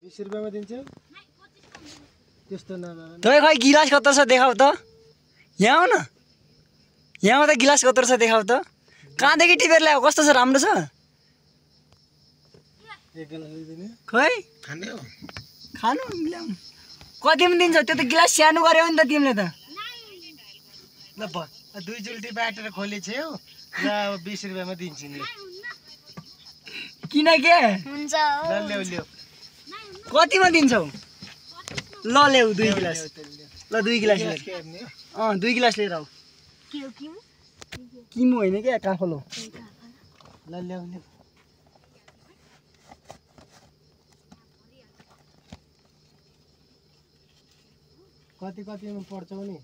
20 रुपैयाँमा दिन्छु त्यस्तो नभए तपाईँ खै गिलास कत्रो छ देखाऊ त यहाँ आऊ न यहाँ त गिलास कत्रो छ देखाऊ त कहाँदेखि टिपेर ल्याऊ कस्तो छ राम्रो छ एक गिलास दिने खै खाने हो खानु ल्याउनु कतिमा दिन्छ त्यो त गिलास सानो गर्यो नि त तिमीले त ल भ दुई जुल्टी बाटेर खोलेछौ ल अब 20 रुपैयाँमा दिन्छु नि किन के हुन्छ ल ल्याउ ल्याउ कतिमा दिन्छौ ल ल्याऊ 2 गिलास ल 2 गिलास ल्याऊ के हेर्ने हो? 2 गिलास लिएर आऊ किमु होइन क्या काफल हो ल ल्याउ ल्याउ कतिमा पर्छौ नि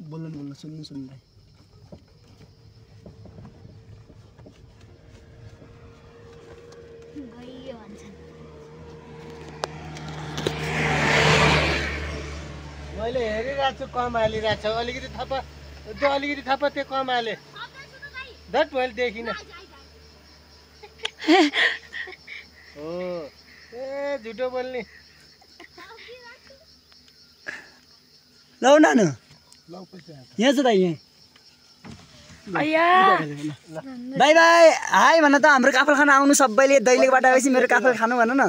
बोल्नु सुन्नु गइयो भन्छन् मैले हेरिरहेको छु कम हालिरहेको छ अलिकति थप त्यो कम हाले धट मैले देखिनँ हो ए झुटो बोल्ने लौ नानु लौ पैसा यहाँ छ त यहाँ बाई बाई हाई भन त हाम्रो काफल खाना आउनु सबैले दैलेखबाट आएपछि मेरो काफल खानु भन न